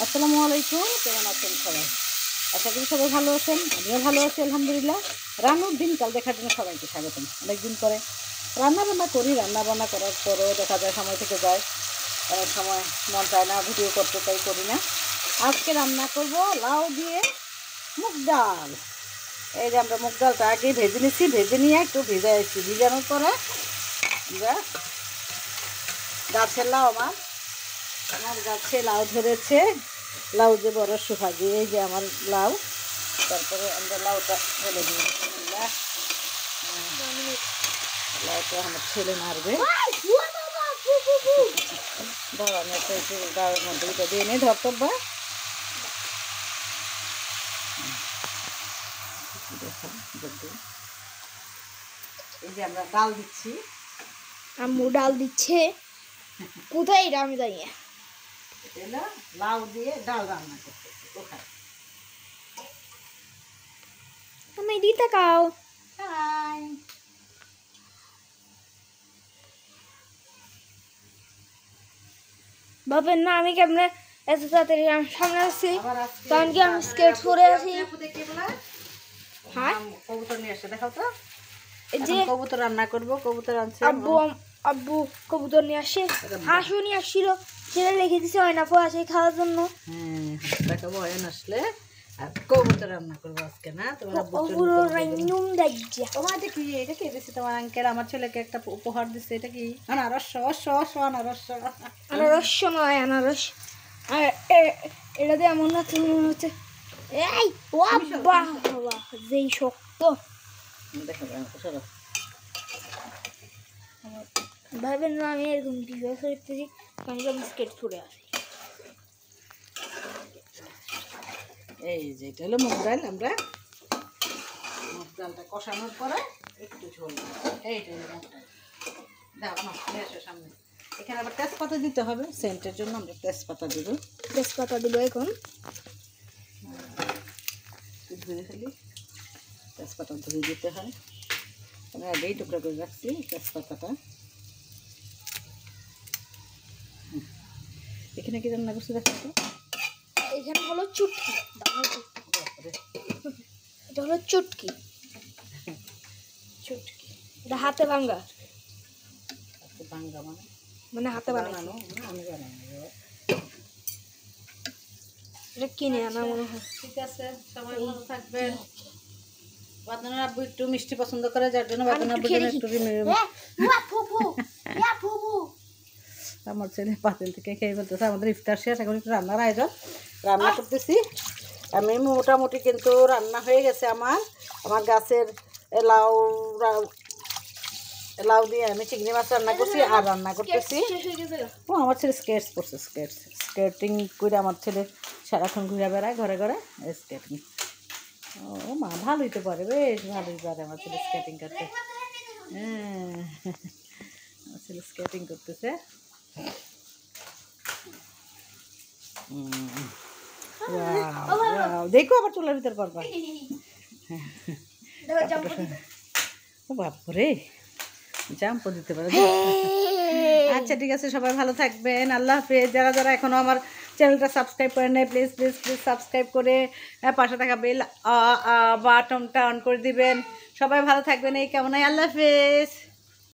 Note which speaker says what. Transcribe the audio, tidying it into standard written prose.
Speaker 1: আসসালামু আলাইকুম, কেমন আছেন সবাই? আশা করি সবাই ভালো আছেন, আমিও ভালো আছি আলহামদুলিল্লাহ। রান্নার দিনকাল দেখার জন্য সবাইকে স্বাগতম। অনেকদিন পরে রান্না করি, রান্না করার পরেও দেখা যায় সময় থেকে যায়, অনেক সময় মন চায় না ভিডিও করতে, তাই করি না। আজকে রান্না করব লাউ দিয়ে মুগ ডাল। এই যে আমরা মুগ ডালটা আগে ভেজে নিচ্ছি, ভেজে নিয়ে একটু ভিজাইছি, ভিজানোর পরে আমরা গাছের লাউ আমার গাছে লাউ ধরেছে, লাউ যে বড় সুহাগি, এই যে আমার লাউ। তারপরে আমরা লাউটা ফেলে দিই, লাউটা আমার ছেলে মারবে। ধর আমি একটা একটু ডালের মধ্যে এটা দিয়ে নিই, ধরতো বা এই যে আমরা ডাল দিচ্ছি,
Speaker 2: আম্মু ডাল দিচ্ছে। কোথায় এটা আমি জানি না।
Speaker 1: এটা লাউ দিয়ে ডাল রান্না করতেছি ওখানে।
Speaker 2: আমি দিতে কাও
Speaker 1: হাই,
Speaker 2: বাপের না আমি কেমনে এত তাড়াতাড়ি আমার সামনে আসছি,
Speaker 1: আবার আজকে
Speaker 2: কারণ কি আমি স্কেট পরে আছি। হ্যাঁ
Speaker 1: কবুতর নিয়ে আসছে, দেখো তো
Speaker 2: এই যে
Speaker 1: কবুতর রান্না করবো। কবুতর আনছে
Speaker 2: আব্বু কবুতর নিয়ে আসে, হাঁসও নিয়ে আসছিল, সেটা রেখে দিছে হয় না আসে খাওয়ার জন্য।
Speaker 1: হ্যাঁ দেখাবো হয় আসলে, আর কবুতর রান্না করবো আজকে। না তোমার তোমার কি এটা কি দিচ্ছে তোমার আঙ্কেল? আমার ছেলেকে একটা উপহার দিচ্ছে, এটা কি? আনারস, আনারস
Speaker 2: আনারস নয়, আনারস। আর এটা দিয়ে এমন হচ্ছে মনে হচ্ছে এই বাহ যেই শক্ত।
Speaker 1: দেখা যায় সরো।
Speaker 2: ভাবেন না আমি এরকম বিশেষ করতেছি, কারণ কি আমি স্কেট পরে আছি।
Speaker 1: এই যে এটা হলো মুগ ডাল। আমরা মুগ ডালটা কষানোর পরে একটু ঝোল, এইটা হলো মুগ ডাল। দাও না নিয়ে আসো সামনে। এখানে আবার তেজপাতা দিতে হবে, সেন্টের জন্য আমরা তেজপাতা দেবো।
Speaker 2: তেজপাতা দিব এখন,
Speaker 1: ধুয়ে ফেলি। তেজপাতা ধুয়ে দিতে হয়, আমি আগেই টুকরা করে রাখছি তেজপাতাটা। এখানে কি রান্না করছি দেখো তো?
Speaker 2: এখানে হলো চুটকি, এটা হলো চুটকি,
Speaker 1: চুটকি
Speaker 2: এটা হাতে ভাঙ্গা,
Speaker 1: বাঙ্গা
Speaker 2: মানে হাতে বানানো।
Speaker 1: আমি বানানো,
Speaker 2: এটা কিনে আনা মনে হয়।
Speaker 1: ঠিক আছে, সবাই ভালো থাকবেন। বাদনার আব্বু একটু মিষ্টি পছন্দ করে, যার জন্য বাদনার আব্বুর জন্য একটু আমার ছেলে পাতিল থেকে খেয়ে ফেলতেছে। আমাদের ইফতার শেষ, এখন একটু রান্নার আয়োজন, রান্না করতেছি আমি। মোটামুটি কিন্তু রান্না হয়ে গেছে আমার গাছের লাউ দিয়ে আমি চিংড়ি মাছ রান্না করছি, আর রান্না করতেছি। ও আমার ছেলে স্কেটস পড়ছে, স্কেটিং করে আমার ছেলে সারাক্ষণ ঘুরে বেড়ায় ঘরে ঘরে স্কেটিং। ও মা ভালোই তো পারে, বেশ ভালোই পারে আমার ছেলে স্কেটিং করতে। হ্যাঁ আমার ছেলে স্কেটিং করতেছে। দেখো আবার চুলার ভিতর করবা। ও বাপরে, জাম্পও দিতে পারে। আচ্ছা ঠিক আছে, সবাই ভালো থাকবেন, আল্লাহ হাফেজ। যারা যারা এখনও আমার চ্যানেলটা সাবস্ক্রাইব করেন নাই, প্লিজ প্লিজ প্লিজ সাবস্ক্রাইব করে পাশে থাকা বেল বাটনটা অন করে দিবেন। সবাই ভালো থাকবেন, এই কেমন? আল্লাহ হাফেজ।